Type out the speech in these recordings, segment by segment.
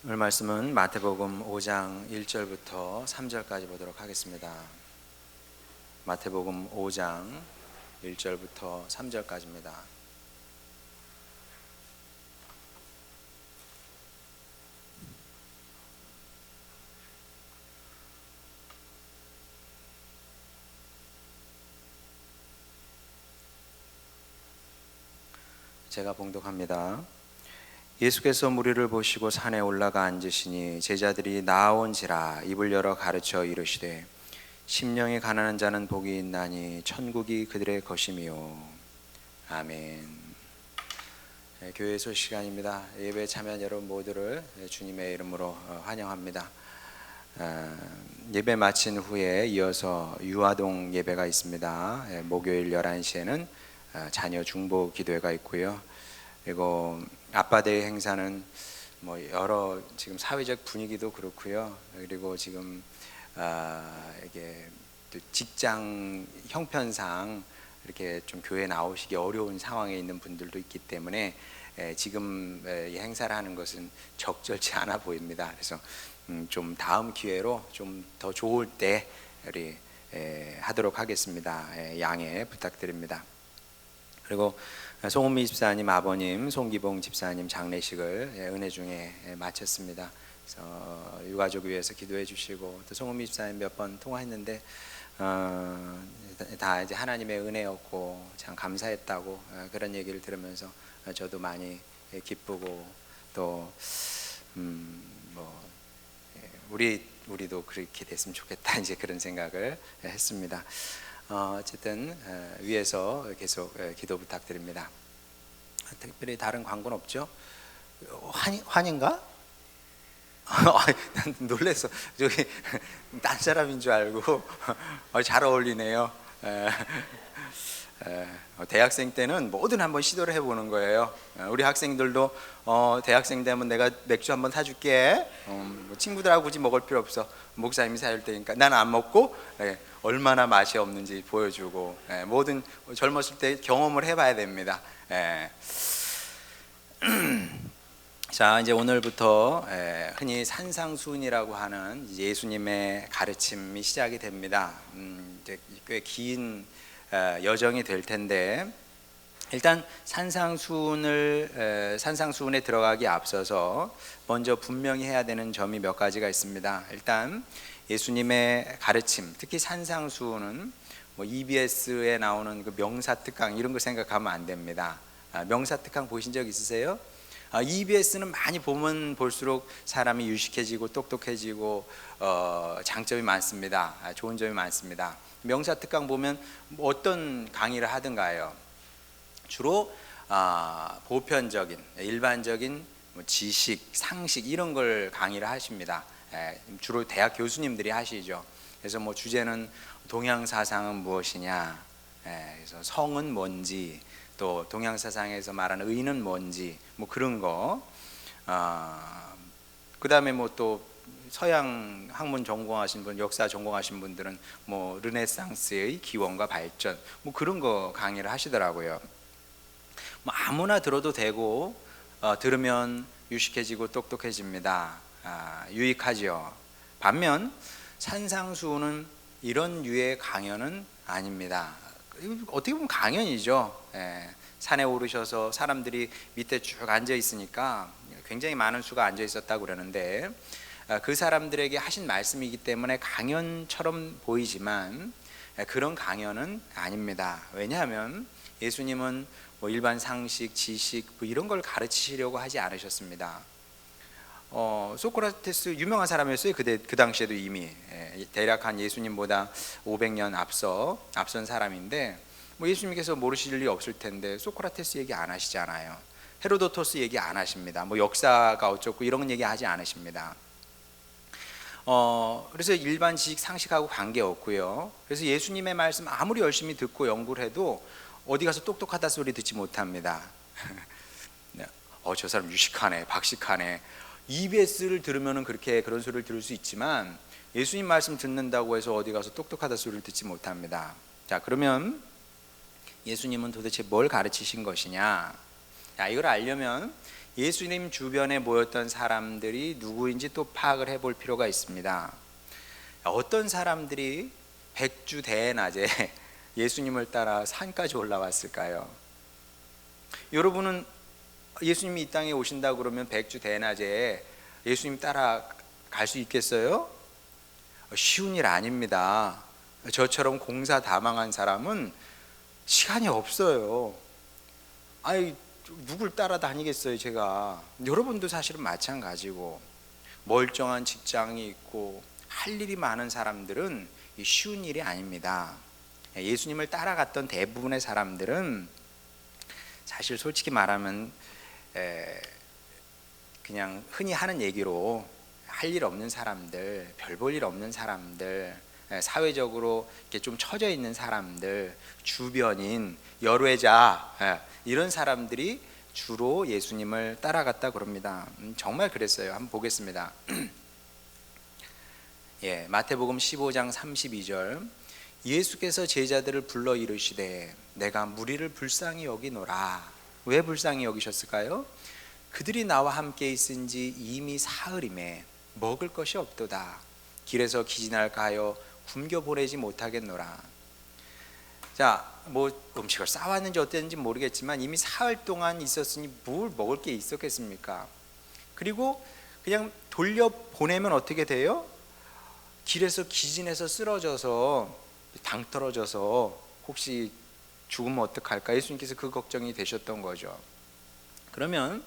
오늘 말씀은 마태복음 5장 1절부터 3절까지 보도록 하겠습니다. 마태복음 5장 1절부터 3절까지입니다. 제가 봉독합니다. 예수께서 무리를 보시고 산에 올라가 앉으시니 제자들이 나아온지라 입을 열어 가르쳐 이르시되 심령이 가난한 자는 복이 있나니 천국이 그들의 것이미요. 아멘. 교회 소식 시간입니다. 예배에 참여한 여러분 모두를 주님의 이름으로 환영합니다. 예배 마친 후에 이어서 유아동 예배가 있습니다. 목요일 11시에는 자녀 중보 기도회가 있고요. 그리고 아빠데이 행사는 뭐 여러 지금 사회적 분위기도 그렇고요. 그리고 지금 이게 또 직장 형편상 이렇게 좀 교회 나오시기 어려운 상황에 있는 분들도 있기 때문에 지금 이 행사를 하는 것은 적절치 않아 보입니다. 그래서 좀 다음 기회로 좀 더 좋을 때 우리 하도록 하겠습니다. 양해 부탁드립니다. 그리고 송은미 집사님 아버님, 송기봉 집사님 장례식을 은혜 중에 마쳤습니다. 그래서 유가족 위해서 기도해 주시고 또 송은미 집사님 몇 번 통화했는데 다 이제 하나님의 은혜였고 참 감사했다고 그런 얘기를 들으면서 저도 많이 기쁘고 또 우리도 그렇게 됐으면 좋겠다 이제 그런 생각을 했습니다. 어쨌든 위에서 계속 기도 부탁드립니다. 특별히 다른 광고는 없죠? 환인가? 난 놀래서 저기 딴 사람인 줄 알고 잘 어울리네요. 대학생 때는 뭐든 한번 시도를 해보는 거예요. 우리 학생들도 대학생 되면 내가 맥주 한번 사줄게. 친구들하고 굳이 먹을 필요 없어. 목사님이 사줄 테니까 나는 안 먹고 얼마나 맛이 없는지 보여주고 뭐든 젊었을 때 경험을 해봐야 됩니다. 자, 이제 오늘부터 흔히 산상수훈이라고 하는 예수님의 가르침이 시작이 됩니다. 이제 꽤 긴 여정이 될 텐데 일단 산상수훈에 들어가기 앞서서 먼저 분명히 해야 되는 점이 몇 가지가 있습니다. 일단 예수님의 가르침, 특히 산상수훈은 뭐 EBS에 나오는 그 명사특강 이런 거 생각하면 안 됩니다. 명사특강 보신 적 있으세요? EBS는 많이 보면 볼수록 사람이 유식해지고 똑똑해지고 장점이 많습니다. 좋은 점이 많습니다. 명사특강 보면 어떤 강의를 하든가요? 주로 보편적인, 일반적인 지식, 상식 이런 걸 강의를 하십니다. 주로 대학 교수님들이 하시죠. 그래서 뭐 주제는 동양사상은 무엇이냐, 그래서 성은 뭔지, 또 동양사상에서 말하는 의는 뭔지, 뭐 그런 거. 그 다음에 뭐 또 서양 학문 전공하신 분, 역사 전공하신 분들은 뭐 르네상스의 기원과 발전, 뭐 그런 거 강의를 하시더라고요. 뭐 아무나 들어도 되고 들으면 유식해지고 똑똑해집니다. 유익하죠. 반면 산상수훈은 이런 류의 강연은 아닙니다. 어떻게 보면 강연이죠. 산에 오르셔서 사람들이 밑에 쭉 앉아 있으니까 굉장히 많은 수가 앉아 있었다고 그러는데 그 사람들에게 하신 말씀이기 때문에 강연처럼 보이지만 그런 강연은 아닙니다. 왜냐하면 예수님은 뭐 일반 상식, 지식 뭐 이런 걸 가르치시려고 하지 않으셨습니다. 소크라테스 유명한 사람이었어요. 그 당시에도 이미 대략 한 예수님보다 500년 앞선 사람인데 뭐 예수님께서 모르실 일이 없을 텐데 소크라테스 얘기 안 하시잖아요. 헤로도토스 얘기 안 하십니다. 뭐 역사가 어쩌고 이런 얘기 하지 않으십니다. 그래서 일반 지식 상식하고 관계없고요. 그래서 예수님의 말씀 아무리 열심히 듣고 연구를 해도 어디 가서 똑똑하다 소리 듣지 못합니다. 저 사람 유식하네, 박식하네. EBS를 들으면은 그런 소리를 들을 수 있지만 예수님 말씀 듣는다고 해서 어디 가서 똑똑하다 소리를 듣지 못합니다. 자, 그러면 예수님은 도대체 뭘 가르치신 것이냐? 이걸 알려면 예수님 주변에 모였던 사람들이 누구인지 또 파악을 해볼 필요가 있습니다. 어떤 사람들이 백주 대낮에 예수님을 따라 산까지 올라왔을까요? 여러분은 예수님이 이 땅에 오신다 그러면 백주 대낮에 예수님 따라 갈 수 있겠어요? 쉬운 일 아닙니다. 저처럼 공사 다망한 사람은 시간이 없어요. 아니, 누굴 따라다니겠어요 제가. 여러분도 사실은 마찬가지고, 멀쩡한 직장이 있고 할 일이 많은 사람들은 쉬운 일이 아닙니다. 예수님을 따라갔던 대부분의 사람들은 사실 솔직히 말하면 그냥 흔히 하는 얘기로 할 일 없는 사람들, 별 볼 일 없는 사람들, 사회적으로 이렇게 좀 처져 있는 사람들, 주변인, 열외자, 이런 사람들이 주로 예수님을 따라갔다 그럽니다. 정말 그랬어요. 한번 보겠습니다. 마태복음 15장 32절. 예수께서 제자들을 불러 이르시되 내가 무리를 불쌍히 여기노라. 왜 불쌍히 여기셨을까요? 그들이 나와 함께 있은지 이미 사흘임에 먹을 것이 없도다. 길에서 기진할까 하여 굶겨 보내지 못하겠노라. 자, 뭐 음식을 싸왔는지 어땠는지 모르겠지만 이미 사흘 동안 있었으니 뭘 먹을 게 있었겠습니까? 그리고 그냥 돌려 보내면 어떻게 돼요? 길에서 기진해서 쓰러져서 당 떨어져서 혹시 죽으면 어떡할까? 예수님께서 그 걱정이 되셨던 거죠. 그러면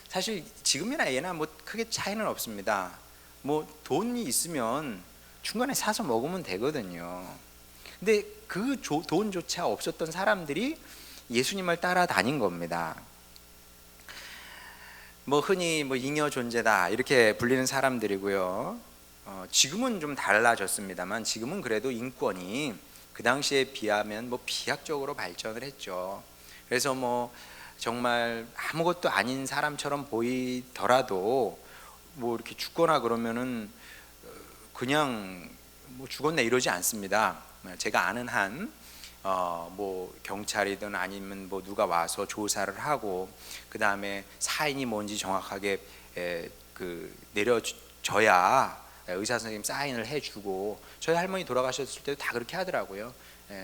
사실 지금이나 예나 뭐 크게 차이는 없습니다. 뭐 돈이 있으면 중간에 사서 먹으면 되거든요. 근데 그 돈조차 없었던 사람들이 예수님을 따라다닌 겁니다. 뭐 흔히 뭐 잉여 존재다 이렇게 불리는 사람들이고요. 지금은 좀 달라졌습니다만 지금은 그래도 인권이 그 당시에 비하면 뭐 비약적으로 발전을 했죠. 그래서 뭐 정말 아무것도 아닌 사람처럼 보이더라도 뭐 이렇게 죽거나 그러면은 그냥 뭐 죽었네 이러지 않습니다. 제가 아는 한 뭐 경찰이든 아니면 뭐 누가 와서 조사를 하고 그 다음에 사인이 뭔지 정확하게 내려줘야 의사 선생님 사인을 해주고, 저희 할머니 돌아가셨을 때도 다 그렇게 하더라고요.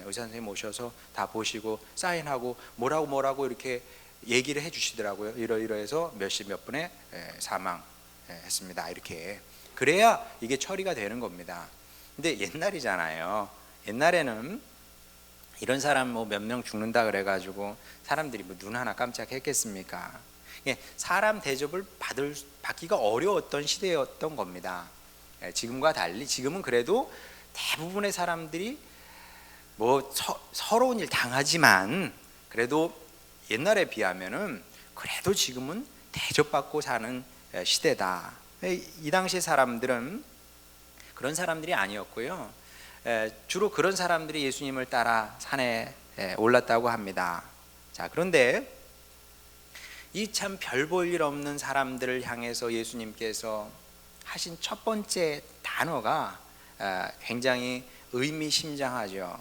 의사 선생님 오셔서 다 보시고 사인하고 뭐라고 이렇게 얘기를 해주시더라고요. 이러해서 몇 시 몇 분에 사망했습니다. 이렇게 그래야 이게 처리가 되는 겁니다. 근데 옛날이잖아요. 옛날에는 이런 사람 뭐 몇 명 죽는다 그래가지고 사람들이 뭐 눈 하나 깜짝했겠습니까? 사람 대접을 받기가 어려웠던 시대였던 겁니다. 지금과 달리 지금은 그래도 대부분의 사람들이 뭐 서러운 일 당하지만 그래도 옛날에 비하면은 그래도 지금은 대접받고 사는 시대다. 이 당시 사람들은 그런 사람들이 아니었고요. 주로 그런 사람들이 예수님을 따라 산에 올랐다고 합니다. 자, 그런데 이 참 별 볼 일 없는 사람들을 향해서 예수님께서 하신 첫 번째 단어가 굉장히 의미심장하죠.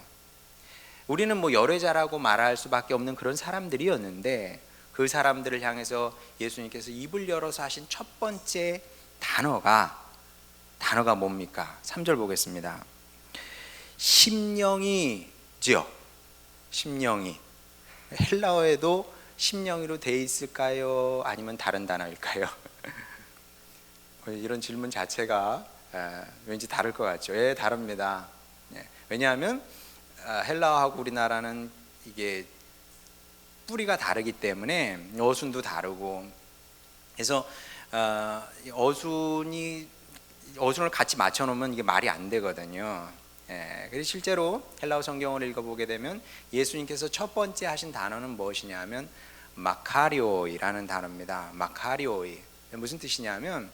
우리는 뭐 열외자라고 말할 수밖에 없는 그런 사람들이었는데 그 사람들을 향해서 예수님께서 입을 열어서 하신 첫 번째 단어가 뭡니까? 3절 보겠습니다. 심령이지요. 심령이. 헬라어에도 심령이로 돼 있을까요? 아니면 다른 단어일까요? 이런 질문 자체가 왠지 다를 것 같죠. 예, 다릅니다. 왜냐하면 헬라어하고 우리나라는 이게 뿌리가 다르기 때문에 어순도 다르고, 그래서 어순을 같이 맞춰놓으면 이게 말이 안 되거든요. 그래서 실제로 헬라어 성경을 읽어보게 되면 예수님께서 첫 번째 하신 단어는 무엇이냐면 마카리오이라는 단어입니다. 마카리오이. 무슨 뜻이냐면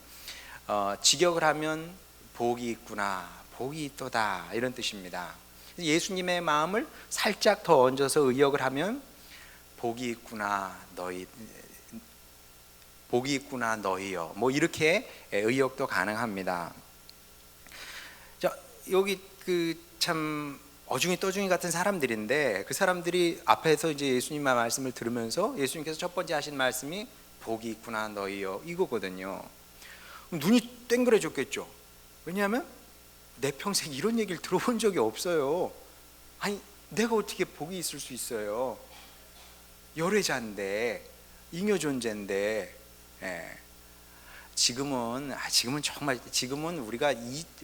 직역을 하면 복이 있구나, 복이 있도다, 이런 뜻입니다. 예수님의 마음을 살짝 더 얹어서 의역을 하면 복이 있구나 너희여, 뭐 이렇게 의역도 가능합니다. 자, 여기 참 어중이 떠중이 같은 사람들인데 그 사람들이 앞에서 이제 예수님의 말씀을 들으면서 예수님께서 첫 번째 하신 말씀이 복이 있구나 너희여, 이거거든요. 눈이 땡그레졌겠죠. 왜냐하면 내 평생 이런 얘기를 들어본 적이 없어요. 아니 내가 어떻게 복이 있을 수 있어요? 열애자인데, 잉여 존재인데. 예. 지금은 정말, 지금은 우리가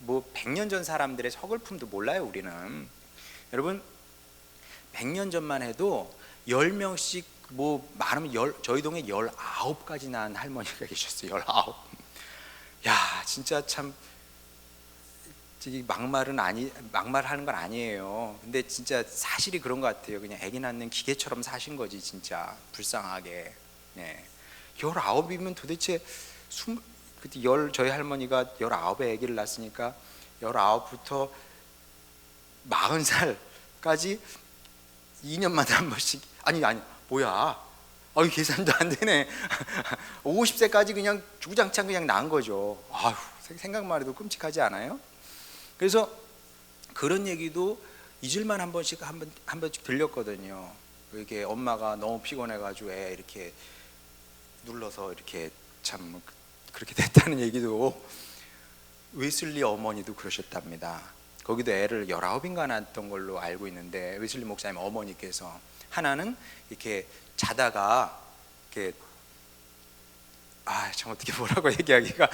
뭐 100년 전 사람들의 서글픔도 몰라요. 우리는, 여러분, 100년 전만 해도 10명씩 뭐 많으면 저희 동에 19까지 낳은 할머니가 계셨어요. 19. 야, 진짜 참 막말하는 건 아니에요. 근데 진짜 사실이 그런 것 같아요. 그냥 아기 낳는 기계처럼 사신 거지, 진짜 불쌍하게. 네. 19이면 도대체 그때 저희 할머니가 19에 아기를 낳았으니까 19부터 40살까지 2년마다 한 번씩, 아니 뭐야, 계산도 안 되네. 50세까지 그냥 주구장창 그냥 낳은 거죠. 아휴, 생각만 해도 끔찍하지 않아요? 그래서 그런 얘기도 잊을만 한 번씩 들렸거든요. 이렇게 엄마가 너무 피곤해가지고 애 이렇게 눌러서 이렇게 참 그렇게 됐다는 얘기도, 웨슬리 어머니도 그러셨답니다. 거기도 애를 19인가 낳았던 걸로 알고 있는데, 웨슬리 목사님 어머니께서 하나는 이렇게 자다가 이렇게, 참 어떻게 뭐라고 얘기하기가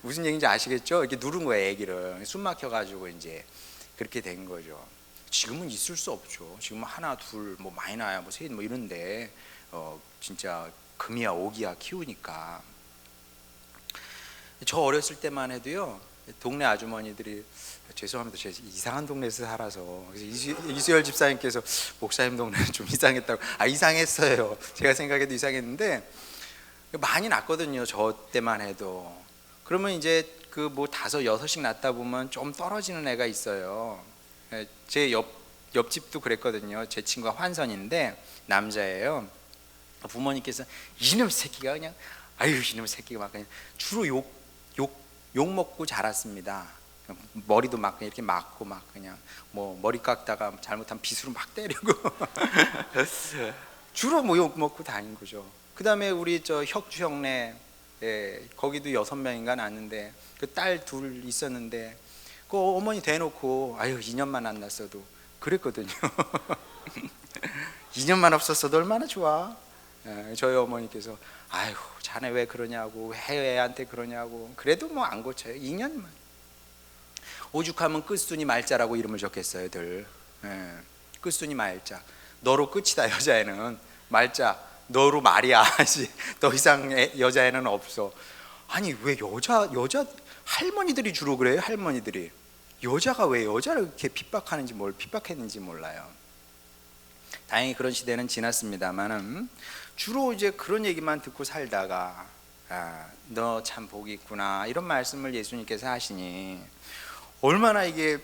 무슨 얘기인지 아시겠죠? 이렇게 누른 거예요, 아기를. 숨 막혀가지고 이제 그렇게 된 거죠. 지금은 있을 수 없죠. 지금은 하나 둘 뭐 많이 나야 뭐 셋 뭐 이런데 진짜 금이야 오기야 키우니까. 저 어렸을 때만 해도요, 동네 아주머니들이, 죄송합니다, 제가 이상한 동네에서 살아서, 그래서 이수열 집사님께서 목사님 동네는 좀 이상했다고. 이상했어요. 제가 생각해도 이상했는데 많이 났거든요, 저 때만 해도. 그러면 이제 그 뭐 5, 6씩 낳다 보면 좀 떨어지는 애가 있어요. 제 옆집도 그랬거든요. 제 친구가 환선인데 남자예요. 부모님께서 이놈 새끼가 그냥, 이놈 새끼가 막 그냥 주로 욕 먹고 자랐습니다. 머리도 막 이렇게 맞고, 막 그냥 뭐 머리 깎다가 잘못하면 빗으로 막 때리고 주로 뭐 욕 먹고 다닌 거죠. 그 다음에 우리 저 혁주 형네, 거기도 6명인가 낳았는데 그 딸 둘 있었는데, 그 어머니 대놓고 2년만 안 낳았어도 그랬거든요. 2년만 없었어도 얼마나 좋아. 저희 어머니께서 자네 왜 그러냐고, 애한테 그러냐고. 그래도 뭐 안 고쳐요. 2년만. 오죽하면 끝순이 말자라고 이름을 적겠어요, 들. 끝순이 말자. 너로 끝이다, 여자애는. 말자, 너로 말이야. 더 이상 여자애는 없어. 아니 왜 여자 할머니들이 주로 그래요. 할머니들이 여자가 왜 여자를 이렇게 핍박하는지, 뭘 핍박했는지 몰라요. 다행히 그런 시대는 지났습니다만은 주로 이제 그런 얘기만 듣고 살다가, 너 참 복이 있구나, 이런 말씀을 예수님께서 하시니 얼마나 이게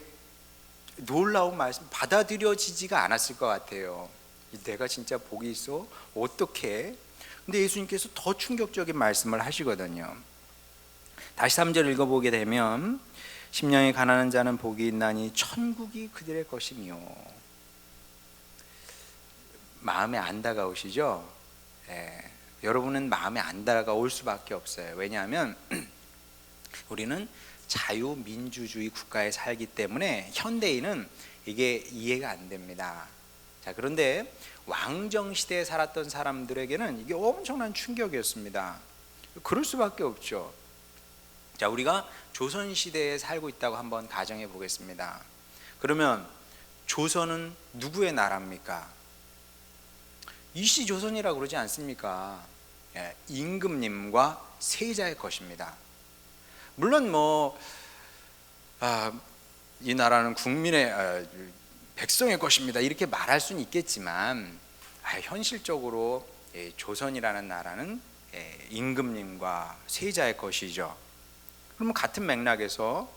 놀라운 말씀, 받아들여지지가 않았을 것 같아요. 내가 진짜 복이 있어? 어떻게? 근데 예수님께서 더 충격적인 말씀을 하시거든요. 다시 3절 읽어보게 되면, 심령이 가난한 자는 복이 있나니 천국이 그들의 것이며. 마음에 안 다가오시죠? 여러분은 마음에 안 다가올 수밖에 없어요. 왜냐하면 우리는 자유민주주의 국가에 살기 때문에 현대인은 이게 이해가 안 됩니다. 자, 그런데 왕정시대에 살았던 사람들에게는 이게 엄청난 충격이었습니다. 그럴 수밖에 없죠. 자, 우리가 조선시대에 살고 있다고 한번 가정해 보겠습니다. 그러면 조선은 누구의 나라입니까? 이시조선이라고 그러지 않습니까? 임금님과 세자의 것입니다. 물론 뭐 이 나라는 국민의 백성의 것입니다 이렇게 말할 수는 있겠지만, 현실적으로 조선이라는 나라는 임금님과 세자의 것이죠. 그러면 같은 맥락에서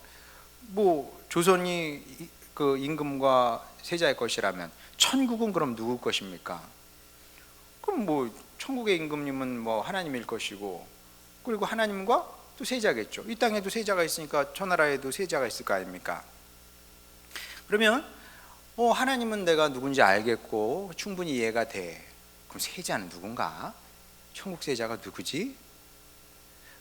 뭐 조선이 그 임금과 세자의 것이라면 천국은 그럼 누구 것입니까? 그럼 뭐 천국의 임금님은 뭐 하나님일 것이고, 그리고 하나님과 또 세자겠죠. 이 땅에도 세자가 있으니까 천하라에도 세자가 있을 거 아닙니까? 그러면 하나님은 내가 누군지 알겠고 충분히 이해가 돼. 그럼 세자는 누군가? 천국 세자가 누구지?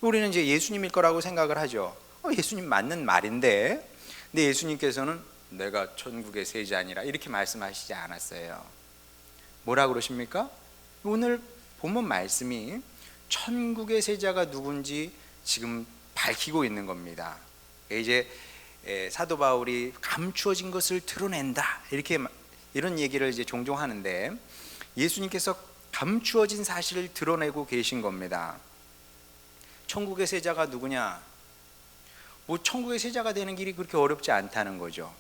우리는 이제 예수님일 거라고 생각을 하죠. 예수님 맞는 말인데, 근데 예수님께서는 내가 천국의 세자니라 이렇게 말씀하시지 않았어요. 뭐라 그러십니까? 오늘 본문 말씀이 천국의 세자가 누군지 지금 밝히고 있는 겁니다. 이제 사도 바울이 감추어진 것을 드러낸다, 이런 얘기를 이제 종종 하는데, 예수님께서 감추어진 사실을 드러내고 계신 겁니다. 천국의 세자가 누구냐? 뭐 천국의 세자가 되는 길이 그렇게 어렵지 않다는 거죠.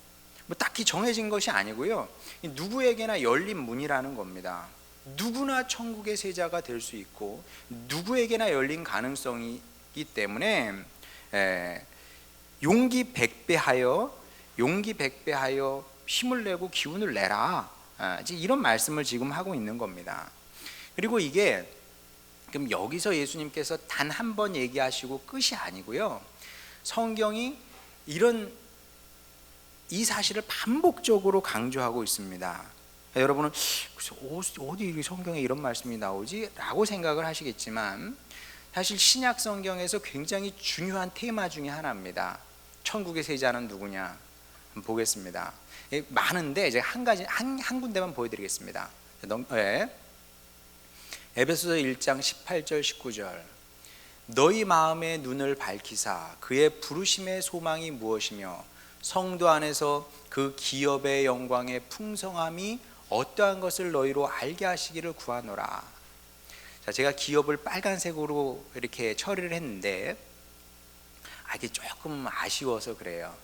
뭐 딱히 정해진 것이 아니고요, 누구에게나 열린 문이라는 겁니다. 누구나 천국의 세자가 될 수 있고 누구에게나 열린 가능성이기 때문에 용기 백배하여 힘을 내고 기운을 내라, 이런 말씀을 지금 하고 있는 겁니다. 그리고 이게 그럼 여기서 예수님께서 단 한 번 얘기하시고 끝이 아니고요, 성경이 이 사실을 반복적으로 강조하고 있습니다. 여러분은 어디 성경에 이런 말씀이 나오지? 라고 생각을 하시겠지만, 사실 신약 성경에서 굉장히 중요한 테마 중에 하나입니다. 천국의 세자는 누구냐? 한번 보겠습니다. 많은데 이제 한 군데만 보여드리겠습니다. 에베소서 1장 18절 19절. 너희 마음의 눈을 밝히사 그의 부르심의 소망이 무엇이며 성도 안에서 그 기업의 영광의 풍성함이 어떠한 것을 너희로 알게 하시기를 구하노라. 자, 제가 기업을 빨간색으로 이렇게 처리를 했는데 이게 조금 아쉬워서 그래요.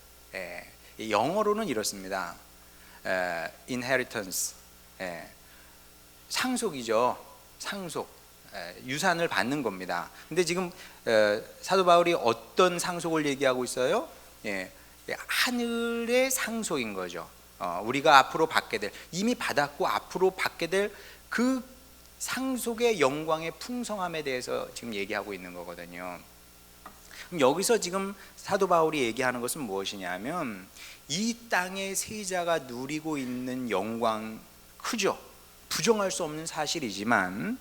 영어로는 이렇습니다. inheritance, 상속이죠. 상속, 유산을 받는 겁니다. 근데 지금 사도 바울이 어떤 상속을 얘기하고 있어요? 하늘의 상속인 거죠. 우리가 앞으로 받게 될, 이미 받았고 앞으로 받게 될 그 상속의 영광의 풍성함에 대해서 지금 얘기하고 있는 거거든요. 그럼 여기서 지금 사도 바울이 얘기하는 것은 무엇이냐면, 이 땅의 세자가 누리고 있는 영광 크죠. 부정할 수 없는 사실이지만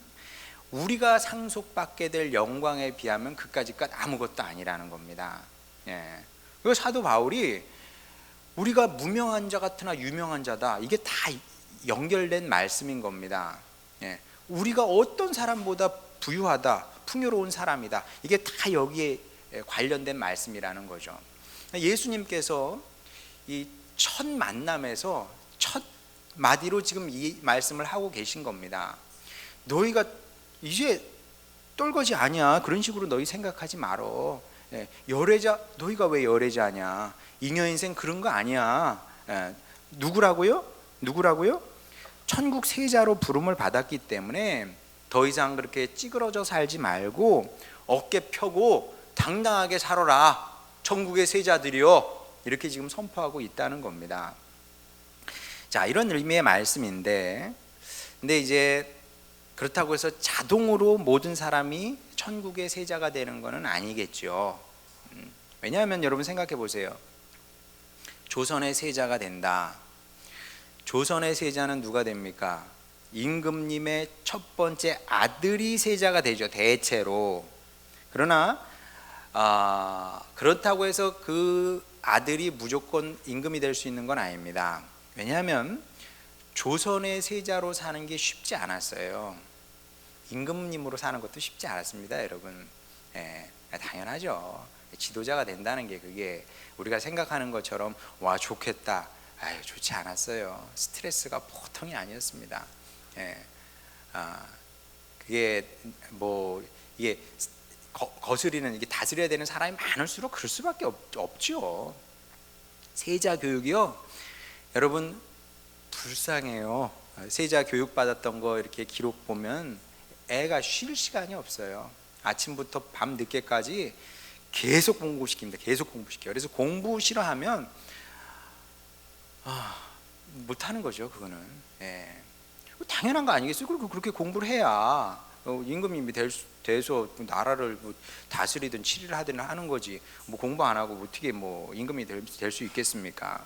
우리가 상속받게 될 영광에 비하면 그까짓 것 아무것도 아니라는 겁니다. 그리고 사도 바울이 우리가 무명한 자 같으나 유명한 자다, 이게 다 연결된 말씀인 겁니다. 우리가 어떤 사람보다 부유하다, 풍요로운 사람이다, 이게 다 여기에 관련된 말씀이라는 거죠. 예수님께서 이 첫 만남에서 첫 마디로 지금 이 말씀을 하고 계신 겁니다. 너희가 이제 똘거지 아니야, 그런 식으로 너희 생각하지 말어. 열애자, 너희가 왜 열애자냐, 잉여 인생 그런 거 아니야. 누구라고요? 천국 세자로 부름을 받았기 때문에 더 이상 그렇게 찌그러져 살지 말고 어깨 펴고 당당하게 살아라, 천국의 세자들이요, 이렇게 지금 선포하고 있다는 겁니다. 자, 이런 의미의 말씀인데, 근데 이제 그렇다고 해서 자동으로 모든 사람이 천국의 세자가 되는 것은 아니겠죠. 왜냐하면 여러분 생각해 보세요. 조선의 세자가 된다. 조선의 세자는 누가 됩니까? 임금님의 첫 번째 아들이 세자가 되죠, 대체로. 그러나 그렇다고 해서 그 아들이 무조건 임금이 될 수 있는 건 아닙니다. 왜냐하면 조선의 세자로 사는 게 쉽지 않았어요. 임금님으로 사는 것도 쉽지 않았습니다, 여러분. 당연하죠. 지도자가 된다는 게 그게 우리가 생각하는 것처럼 와 좋겠다, 좋지 않았어요. 스트레스가 보통이 아니었습니다. 그게 뭐 이게 거스리는, 이게 다스려야 되는 사람이 많을수록 그럴 수밖에 없죠. 세자 교육이요, 여러분 불쌍해요. 세자 교육 받았던 거 이렇게 기록 보면 애가 쉴 시간이 없어요. 아침부터 밤 늦게까지 계속 공부시킵니다. 계속 공부시켜요. 그래서 공부 싫어하면 못하는 거죠, 그거는. 당연한 거 아니겠어요? 그리고 그렇게 공부를 해야 임금님이 돼서 나라를 다스리든 치리를 하든 하는 거지. 뭐 공부 안 하고 어떻게 뭐 임금이 될 수 있겠습니까?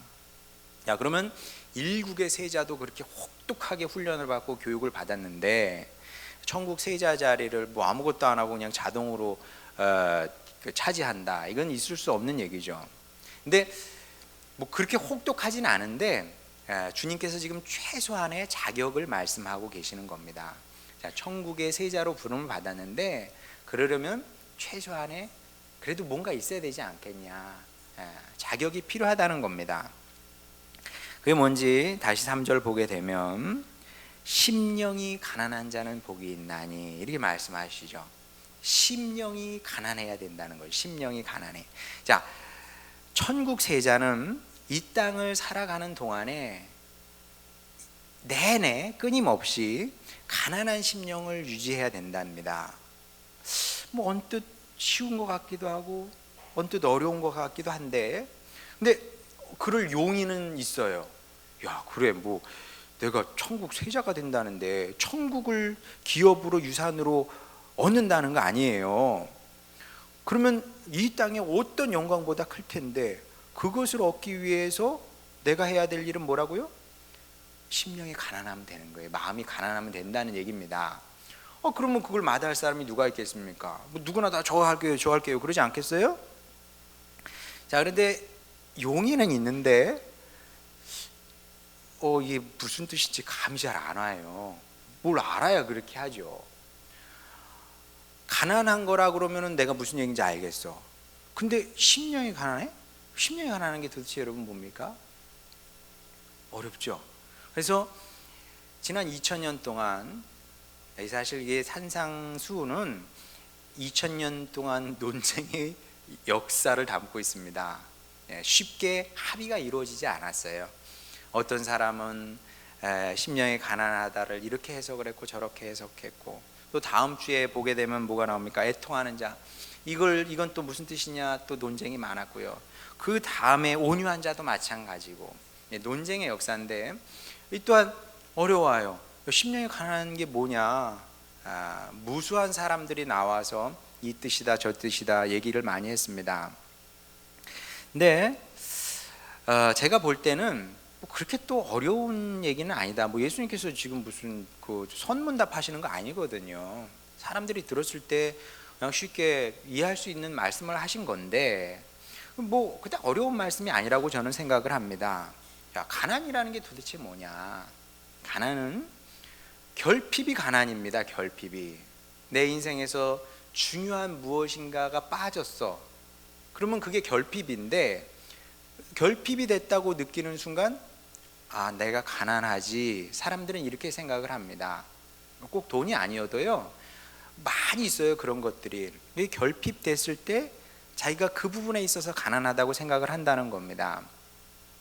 야, 그러면 일국의 세자도 그렇게 혹독하게 훈련을 받고 교육을 받았는데 천국 세자 자리를 뭐 아무것도 안 하고 그냥 자동으로 차지한다. 이건 있을 수 없는 얘기죠. 근데 뭐 그렇게 혹독하진 않은데 주님께서 지금 최소한의 자격을 말씀하고 계시는 겁니다. 자, 천국의 세자로 부름을 받았는데 그러려면 최소한의 그래도 뭔가 있어야 되지 않겠냐. 자격이 필요하다는 겁니다. 그게 뭔지 다시 3절 보게 되면 심령이 가난한 자는 복이 있나니 이렇게 말씀하시죠. 심령이 가난해야 된다는 거예요. 심령이 가난해. 자, 천국 세자는 이 땅을 살아가는 동안에 내내 끊임없이 가난한 심령을 유지해야 된답니다. 뭐 언뜻 쉬운 것 같기도 하고 언뜻 어려운 것 같기도 한데, 근데 그럴 용의는 있어요. 야, 그래, 뭐 내가 천국 세자가 된다는데 천국을 기업으로 유산으로 얻는다는 거 아니에요. 그러면 이 땅에 어떤 영광보다 클 텐데 그것을 얻기 위해서 내가 해야 될 일은 뭐라고요? 심령이 가난하면 되는 거예요. 마음이 가난하면 된다는 얘기입니다. 그러면 그걸 마다할 사람이 누가 있겠습니까? 뭐 누구나 다 저 할게요 그러지 않겠어요? 자, 그런데 용의는 있는데 이게 무슨 뜻인지 감이 잘 안 와요. 뭘 알아야 그렇게 하죠. 가난한 거라 그러면은 내가 무슨 얘기인지 알겠어. 근데 심령이 가난해? 심령이 가난한 게 도대체 여러분 뭡니까? 어렵죠. 그래서 지난 2000년 동안, 사실 이게 산상수훈은 2000년 동안 논쟁의 역사를 담고 있습니다. 쉽게 합의가 이루어지지 않았어요. 어떤 사람은 심령이 가난하다를 이렇게 해석을 했고 저렇게 해석했고, 또 다음 주에 보게 되면 뭐가 나옵니까? 애통하는 자, 이건 또 무슨 뜻이냐, 또 논쟁이 많았고요. 그 다음에 온유한 자도 마찬가지고, 논쟁의 역사인데 이 또한 어려워요. 심령이 가난한 게 뭐냐, 무수한 사람들이 나와서 이 뜻이다 저 뜻이다 얘기를 많이 했습니다. 근데 제가 볼 때는 뭐 그렇게 또 어려운 얘기는 아니다. 뭐 예수님께서 지금 무슨 그 선문답 하시는 거 아니거든요. 사람들이 들었을 때 그냥 쉽게 이해할 수 있는 말씀을 하신 건데, 뭐 그때 어려운 말씀이 아니라고 저는 생각을 합니다. 야, 가난이라는 게 도대체 뭐냐? 가난은 결핍이 가난입니다. 결핍이. 내 인생에서 중요한 무엇인가가 빠졌어. 그러면 그게 결핍인데, 결핍이 됐다고 느끼는 순간 내가 가난하지. 사람들은 이렇게 생각을 합니다. 꼭 돈이 아니어도요, 많이 있어요. 그런 것들이. 결핍됐을 때 자기가 그 부분에 있어서 가난하다고 생각을 한다는 겁니다.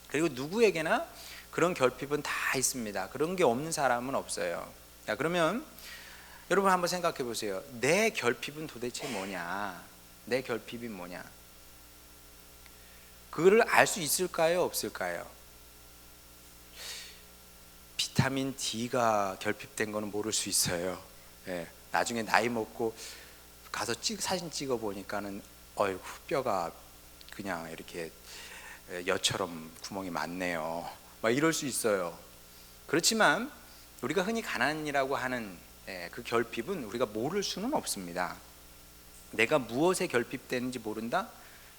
그리고 누구에게나 그런 결핍은 다 있습니다. 그런 게 없는 사람은 없어요. 자, 그러면 여러분 한번 생각해 보세요. 내 결핍은 도대체 뭐냐? 내 결핍이 뭐냐? 그거를 알 수 있을까요? 없을까요? 비타민 D가 결핍된 거는 모를 수 있어요. 나중에 나이 먹고 가서 사진 찍어 보니까는 어이구, 뼈가 그냥 이렇게 여처럼 구멍이 많네요. 막 이럴 수 있어요. 그렇지만 우리가 흔히 가난이라고 하는 그 결핍은 우리가 모를 수는 없습니다. 내가 무엇에 결핍되는지 모른다?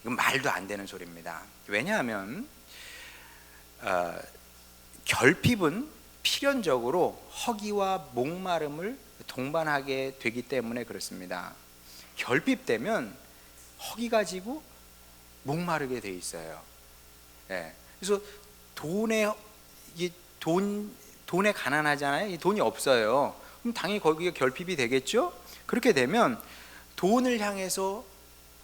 이건 말도 안 되는 소리입니다. 왜냐하면 결핍은 필연적으로 허기와 목마름을 동반하게 되기 때문에 그렇습니다. 결핍되면 허기가 지고 목마르게 돼 있어요. 그래서 돈에 가난하잖아요. 돈이 없어요. 그럼 당연히 거기에 결핍이 되겠죠. 그렇게 되면 돈을 향해서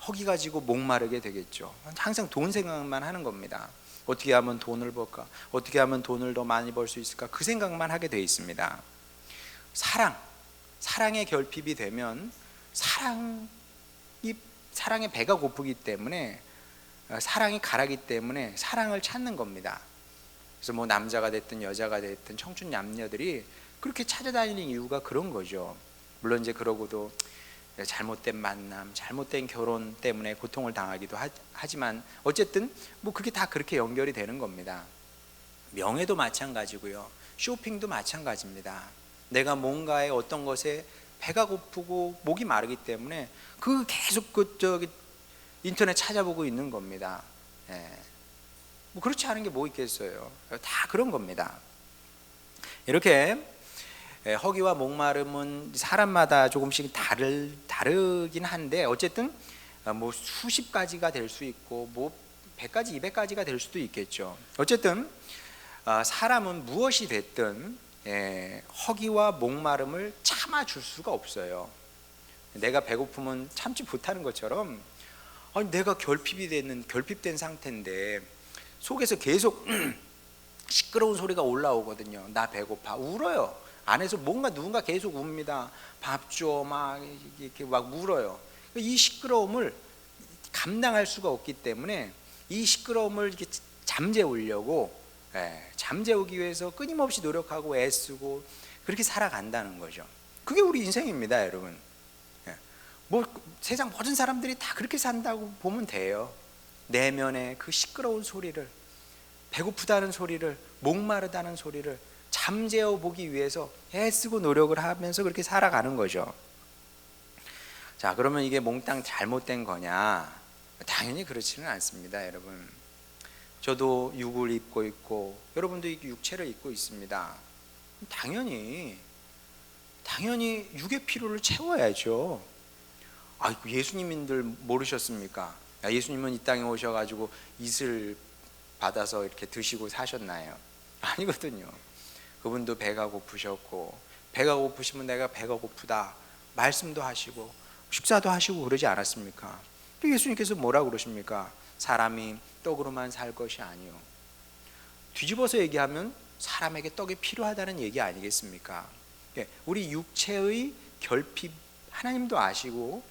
허기가 지고 목마르게 되겠죠. 항상 돈 생각만 하는 겁니다. 어떻게 하면 돈을 벌까? 어떻게 하면 돈을 더 많이 벌 수 있을까? 그 생각만 하게 돼 있습니다. 사랑의 결핍이 되면 사랑의 배가 고프기 때문에, 사랑이 가라기 때문에 사랑을 찾는 겁니다. 그래서 뭐 남자가 됐든 여자가 됐든 청춘 남녀들이 그렇게 찾아다니는 이유가 그런 거죠. 물론 이제 그러고도 잘못된 만남, 잘못된 결혼 때문에 고통을 당하기도 하지만 어쨌든 뭐 그게 다 그렇게 연결이 되는 겁니다. 명예도 마찬가지고요, 쇼핑도 마찬가지입니다. 내가 뭔가에 어떤 것에 배가 고프고 목이 마르기 때문에 그 계속 인터넷 찾아보고 있는 겁니다. 예. 뭐 그렇지 않은 게 뭐 있겠어요. 다 그런 겁니다. 이렇게 허기와 목마름은 사람마다 조금씩 다르긴 한데 어쨌든 뭐 수십 가지가 될 수 있고 뭐 100가지, 200가지가 될 수도 있겠죠. 어쨌든 사람은 무엇이 됐든 허기와 목마름을 참아줄 수가 없어요. 내가 배고프면 참지 못하는 것처럼 아니 내가 결핍된 상태인데 속에서 계속 시끄러운 소리가 올라오거든요. 나 배고파. 울어요. 안에서 누군가 계속 웁니다. 밥 줘. 막 이렇게 막 울어요. 이 시끄러움을 감당할 수가 없기 때문에 이 시끄러움을 이렇게 잠재우기 위해서 끊임없이 노력하고 애쓰고 그렇게 살아간다는 거죠. 그게 우리 인생입니다, 여러분. 뭐 세상 모든 사람들이 다 그렇게 산다고 보면 돼요. 내면의 그 시끄러운 소리를, 배고프다는 소리를, 목마르다는 소리를 잠재워 보기 위해서 애쓰고 노력을 하면서 그렇게 살아가는 거죠. 자, 그러면 이게 몽땅 잘못된 거냐? 당연히 그렇지는 않습니다, 여러분. 저도 육을 입고 있고 여러분도 육체를 입고 있습니다. 당연히 육의 필요를 채워야죠. 예수님인들 모르셨습니까? 예수님은 이 땅에 오셔가지고 이슬 받아서 이렇게 드시고 사셨나요? 아니거든요. 그분도 배가 고프셨고, 배가 고프시면 내가 배가 고프다 말씀도 하시고 식사도 하시고 그러지 않았습니까? 예수님께서 뭐라고 그러십니까? 사람이 떡으로만 살 것이 아니요. 뒤집어서 얘기하면 사람에게 떡이 필요하다는 얘기 아니겠습니까? 우리 육체의 결핍 하나님도 아시고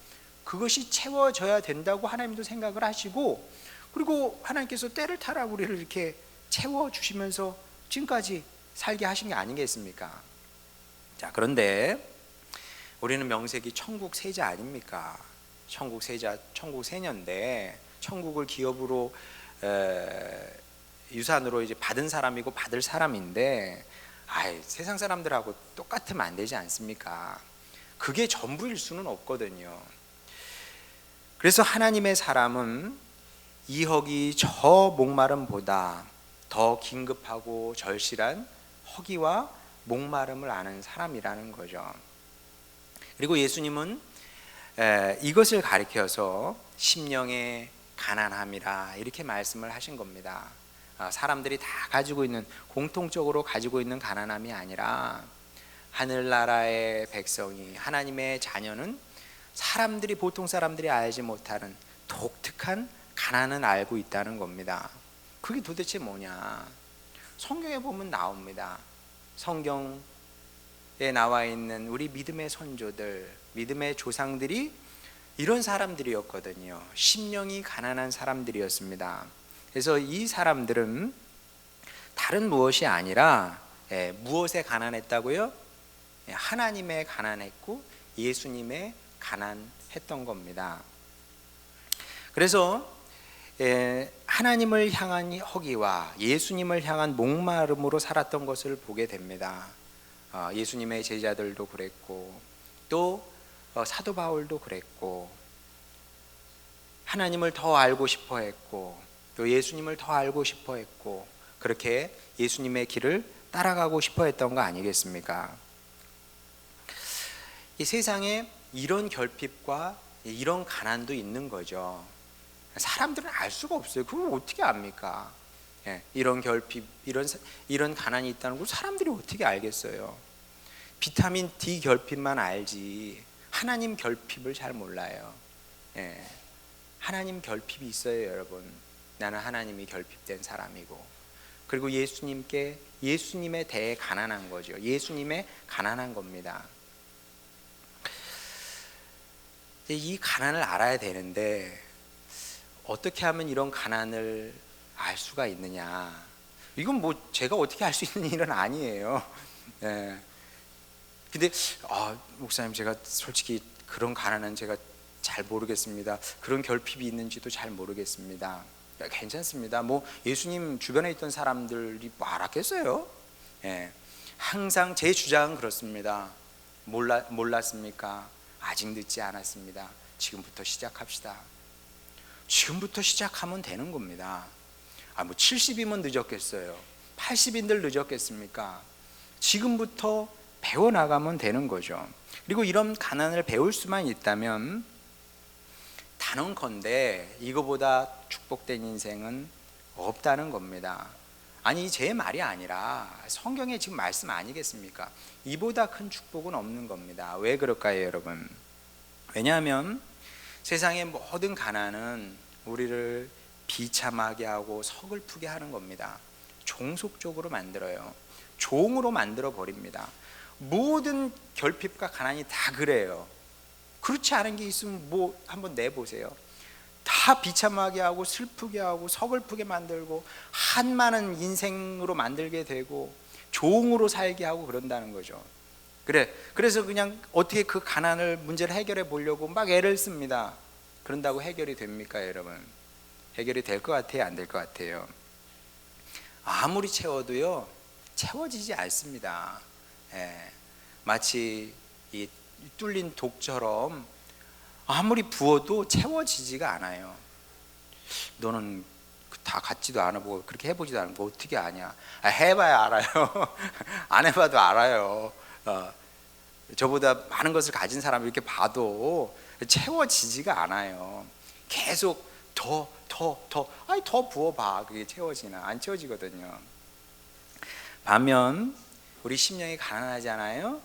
그것이 채워져야 된다고 하나님도 생각을 하시고, 그리고 하나님께서 때를 타라 우리를 이렇게 채워주시면서 지금까지 살게 하신 게 아니겠습니까? 자, 그런데 우리는 명색이 천국 세자 아닙니까? 천국 세녀인데 천국을 기업으로 유산으로 이제 받은 사람이고 받을 사람인데 세상 사람들하고 똑같으면 안 되지 않습니까? 그게 전부일 수는 없거든요. 그래서 하나님의 사람은 이 허기 저 목마름보다 더 긴급하고 절실한 허기와 목마름을 아는 사람이라는 거죠. 그리고 예수님은 이것을 가리켜서 심령의 가난함이라 이렇게 말씀을 하신 겁니다. 사람들이 다 공통적으로 가지고 있는 가난함이 아니라 하늘나라의 백성이, 하나님의 자녀는 보통 사람들이 알지 못하는 독특한 가난을 알고 있다는 겁니다. 그게 도대체 뭐냐? 성경에 보면 나옵니다. 성경에 나와 있는 우리 믿음의 선조들, 믿음의 조상들이 이런 사람들이었거든요. 심령이 가난한 사람들이었습니다. 그래서 이 사람들은 다른 무엇이 아니라 무엇에 가난했다고요? 하나님에 가난했고 예수님에 가난했던 겁니다. 그래서 하나님을 향한 허기와 예수님을 향한 목마름으로 살았던 것을 보게 됩니다. 예수님의 제자들도 그랬고 또 사도 바울도 그랬고, 하나님을 더 알고 싶어 했고 또 예수님을 더 알고 싶어 했고, 그렇게 예수님의 길을 따라가고 싶어 했던 거 아니겠습니까? 이 세상에 이런 결핍과 이런 가난도 있는 거죠. 사람들은 알 수가 없어요. 그걸 어떻게 압니까? 이런 결핍, 이런 가난이 있다는 걸 사람들이 어떻게 알겠어요? 비타민 D 결핍만 알지 하나님 결핍을 잘 몰라요. 하나님 결핍이 있어요, 여러분. 나는 하나님이 결핍된 사람이고, 그리고 예수님에 대해 가난한 거죠. 예수님의 가난한 겁니다. 이 가난을 알아야 되는데 어떻게 하면 이런 가난을 알 수가 있느냐? 이건 뭐 제가 어떻게 알 수 있는 일은 아니에요. 근데 목사님, 제가 솔직히 그런 가난은 제가 잘 모르겠습니다. 그런 결핍이 있는지도 잘 모르겠습니다. 괜찮습니다. 뭐 예수님 주변에 있던 사람들이 뭐 알았겠어요? 항상 제 주장은 그렇습니다. 몰랐습니까? 아직 늦지 않았습니다. 지금부터 시작합시다. 지금부터 시작하면 되는 겁니다. 뭐 70이면 늦었겠어요? 80인들 늦었겠습니까? 지금부터 배워나가면 되는 거죠. 그리고 이런 가난을 배울 수만 있다면 단언컨대 이거보다 축복된 인생은 없다는 겁니다. 아니, 제 말이 아니라 성경의 지금 말씀 아니겠습니까? 이보다 큰 축복은 없는 겁니다. 왜 그럴까요, 여러분? 왜냐하면 세상의 모든 가난은 우리를 비참하게 하고 서글프게 하는 겁니다. 종속적으로 만들어요. 종으로 만들어 버립니다. 모든 결핍과 가난이 다 그래요. 그렇지 않은 게 있으면 뭐 한번 내보세요. 다 비참하게 하고 슬프게 하고 서글프게 만들고 한많은 인생으로 만들게 되고 종으로 살게 하고 그런다는 거죠. 그래서 그냥 어떻게 그 가난을 문제를 해결해 보려고 막 애를 씁니다. 그런다고 해결이 됩니까, 여러분? 해결이 될 것 같아요, 안 될 것 같아요? 아무리 채워도요, 채워지지 않습니다. 마치 이 뚫린 독처럼 아무리 부어도 채워지지가 않아요. 너는 다 같지도 않아보고 그렇게 해보지도 않고 어떻게 아냐? 해봐야 알아요. 안 해봐도 알아요. 저보다 많은 것을 가진 사람을 이렇게 봐도 채워지지가 않아요. 계속 더 부어봐. 그게 채워지나? 안 채워지거든요. 반면 우리 심령이 가난하잖아요.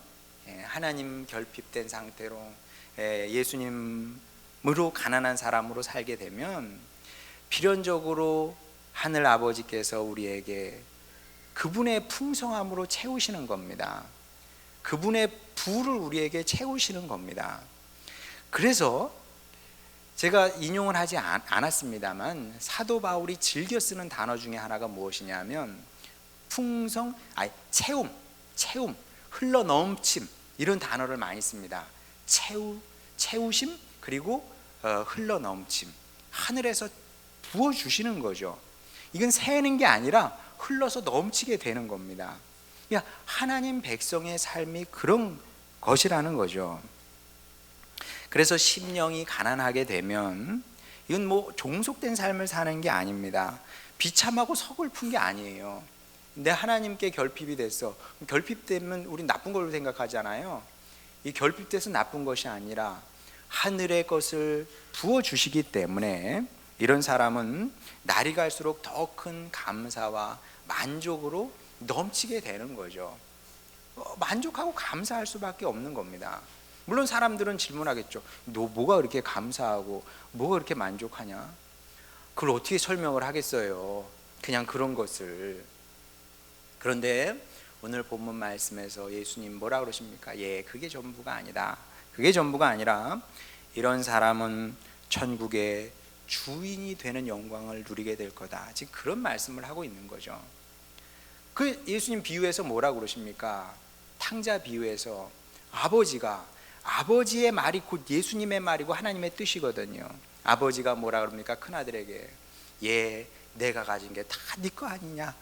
하나님 결핍된 상태로 예수님으로 가난한 사람으로 살게 되면 필연적으로 하늘 아버지께서 우리에게 그분의 풍성함으로 채우시는 겁니다. 그분의 부를 우리에게 채우시는 겁니다. 그래서 제가 인용을 하지 않았습니다만 사도 바울이 즐겨 쓰는 단어 중에 하나가 무엇이냐면 채움, 흘러넘침, 이런 단어를 많이 씁니다. 채우심, 그리고 흘러넘침. 하늘에서 부어주시는 거죠. 이건 새는 게 아니라 흘러서 넘치게 되는 겁니다. 그러니까 하나님 백성의 삶이 그런 것이라는 거죠. 그래서 심령이 가난하게 되면 이건 뭐 종속된 삶을 사는 게 아닙니다. 비참하고 서글픈 게 아니에요. 내 하나님께 결핍이 됐어. 결핍되면 우리 나쁜 걸로 생각하잖아요. 이 결핍돼서 나쁜 것이 아니라 하늘의 것을 부어주시기 때문에 이런 사람은 날이 갈수록 더 큰 감사와 만족으로 넘치게 되는 거죠. 만족하고 감사할 수밖에 없는 겁니다. 물론 사람들은 질문하겠죠. 너 뭐가 그렇게 감사하고 뭐가 그렇게 만족하냐? 그걸 어떻게 설명을 하겠어요? 그냥 그런 것을. 그런데 오늘 본문 말씀에서 예수님 뭐라 그러십니까? 그게 전부가 아니다. 그게 전부가 아니라 이런 사람은 천국의 주인이 되는 영광을 누리게 될 거다. 지금 그런 말씀을 하고 있는 거죠. 그 예수님 비유에서 뭐라 그러십니까? 탕자 비유에서 아버지의 말이 곧 예수님의 말이고 하나님의 뜻이거든요. 아버지가 뭐라 그럽니까? 큰아들에게 내가 가진 게 다 네 거 아니냐?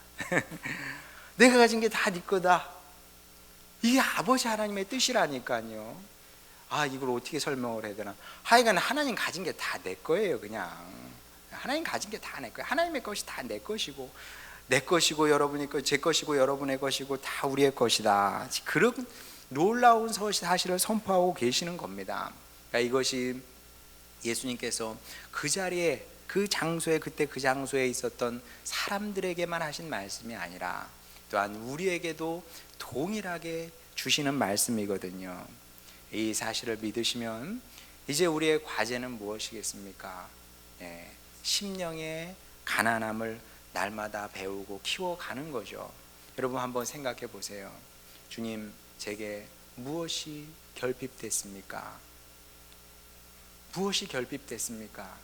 내가 가진 게 다 네 거다. 이게 아버지 하나님의 뜻이라니까요. 이걸 어떻게 설명을 해야 되나? 하여간 하나님 가진 게 다 내 거예요. 그냥 하나님 가진 게 다 내 거예요. 하나님의 것이 다 내 것이고 내 것이고 여러분의 것, 제 것이고 여러분의 것이고 다 우리의 것이다. 그런 놀라운 사실을 선포하고 계시는 겁니다. 그러니까 이것이 예수님께서 그 자리에 그 장소에 그때 그 장소에 있었던 사람들에게만 하신 말씀이 아니라 또한 우리에게도 동일하게 주시는 말씀이거든요. 이 사실을 믿으시면 이제 우리의 과제는 무엇이겠습니까? 심령의 가난함을 날마다 배우고 키워가는 거죠. 여러분 한번 생각해 보세요. 주님, 제게 무엇이 결핍됐습니까? 무엇이 결핍됐습니까?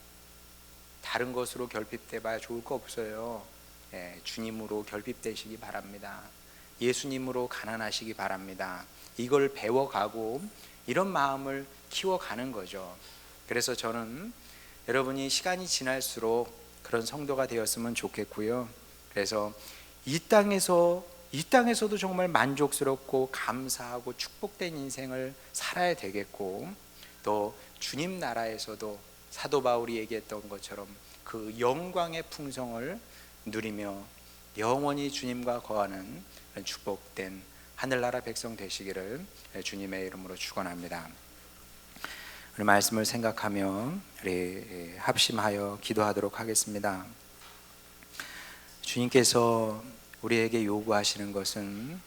다른 것으로 결핍돼 봐야 좋을 거 없어요. 주님으로 결핍되시기 바랍니다. 예수님으로 가난하시기 바랍니다. 이걸 배워가고 이런 마음을 키워가는 거죠. 그래서 저는 여러분이 시간이 지날수록 그런 성도가 되었으면 좋겠고요. 그래서 이 땅에서 이 땅에서도 정말 만족스럽고 감사하고 축복된 인생을 살아야 되겠고, 또 주님 나라에서도 사도 바울이 얘기했던 것처럼 그 영광의 풍성을 누리며 영원히 주님과 거하는 축복된 하늘나라 백성 되시기를 주님의 이름으로 축원합니다. 오늘 말씀을 생각하며 우리 합심하여 기도하도록 하겠습니다. 주님께서 우리에게 요구하시는 것은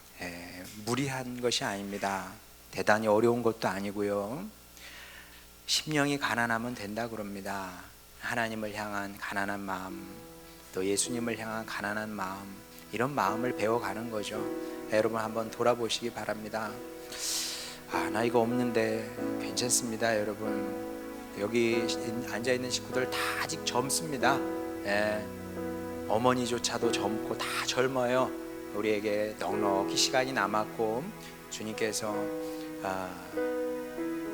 무리한 것이 아닙니다. 대단히 어려운 것도 아니고요. 심령이 가난하면 된다 그럽니다. 하나님을 향한 가난한 마음, 또 예수님을 향한 가난한 마음, 이런 마음을 배워가는 거죠. 여러분 한번 돌아보시기 바랍니다. 나 이거 없는데 괜찮습니다. 여러분 여기 앉아있는 식구들 다 아직 젊습니다. 어머니조차도 젊고 다 젊어요. 우리에게 넉넉히 시간이 남았고, 주님께서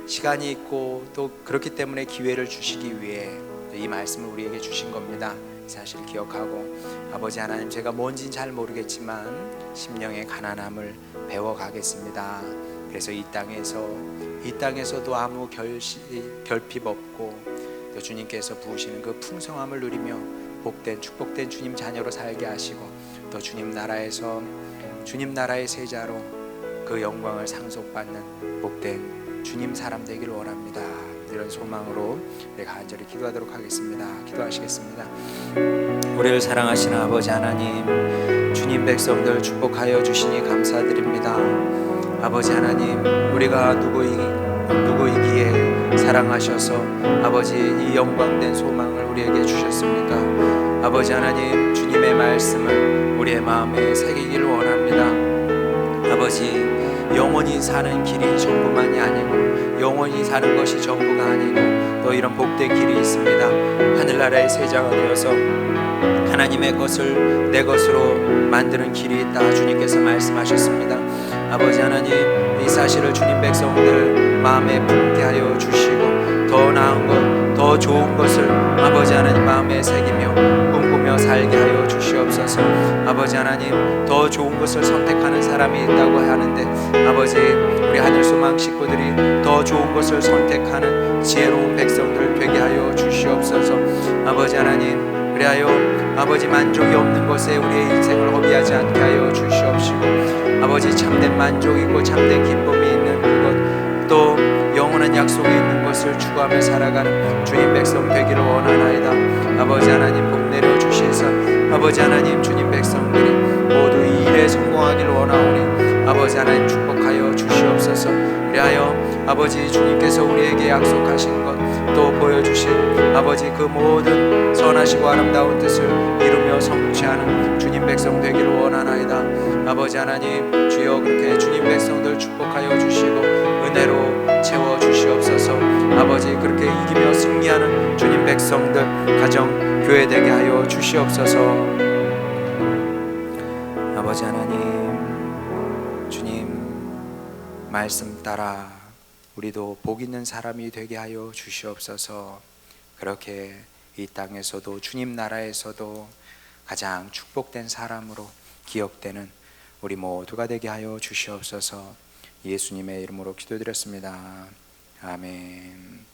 시간이 있고 또 그렇기 때문에 기회를 주시기 위해 이 말씀을 우리에게 주신 겁니다. 사실 기억하고, 아버지 하나님, 제가 뭔진 잘 모르겠지만 심령의 가난함을 배워가겠습니다. 그래서 이 땅에서도 아무 결핍 없고 또 주님께서 부으시는 그 풍성함을 누리며 복된 축복된 주님 자녀로 살게 하시고, 또 주님 나라에서 주님 나라의 세자로 그 영광을 상속받는 복된 주님 사람 되기를 원합니다. 이런 소망으로 우리가 간절히 기도하도록 하겠습니다. 기도하시겠습니다. 우리를 사랑하시는 아버지 하나님, 주님 백성들 축복하여 주시니 감사드립니다. 아버지 하나님, 우리가 누구이기에 사랑하셔서 아버지 이 영광된 소망을 우리에게 주셨습니까? 아버지 하나님, 주님의 말씀을 우리의 마음에 새기기를 원합니다. 아버지, 영원히 사는 길이 전부만이 아니고 영원히 사는 것이 전부가 아니고 또 이런 복된 길이 있습니다. 하늘나라의 세자가 되어서 하나님의 것을 내 것으로 만드는 길이 있다, 주님께서 말씀하셨습니다. 아버지 하나님, 이 사실을 주님 백성들 마음에 품게 하여 주시고, 더 나은 것, 더 좋은 것을 아버지 하나님 마음에 새기며 꿈꾸며 살게 하여 주시옵소서. 아버지 하나님, 더 좋은 것을 선택하는 사람이 있다고 하는데, 아버지, 우리 하늘소망 식구들이 더 좋은 것을 선택하는 지혜로운 백성들 되게 하여 주시옵소서. 아버지 하나님, 그리하여 아버지 만족이 없는 것에 우리의 인생을 허비하지 않게 하여 주시옵시고, 아버지 참된 만족이 있고 참된 기쁨이 있는 그것, 또 영원한 약속이 있는 것을 추구하며 살아가는 주님 백성 되기를 원하나이다. 아버지 하나님, 복 내려 주시사 아버지 하나님, 주님 백성들이 모두 이 일에 성공하기를 원하오니 아버지 하나님 축복하여 주시옵소서. 그리하여 아버지 주님께서 우리에게 약속하신 것, 또 보여주신 아버지 그 모든 선하시고 아름다운 뜻을 이루며 성취하는 주님 백성 되기를 원하나이다. 아버지 하나님, 주여 그렇게 주님 백성들 축복하여 주시고 은혜로 채워 주시옵소서. 아버지, 그렇게 이기며 승리하는 주님 백성들 가정 교회 되게 하여 주시옵소서. 아버지 하나님, 주님 말씀 따라 우리도 복 있는 사람이 되게 하여 주시옵소서. 그렇게 이 땅에서도 주님 나라에서도 가장 축복된 사람으로 기억되는 우리 모두가 되게 하여 주시옵소서. 예수님의 이름으로 기도드렸습니다. 아멘.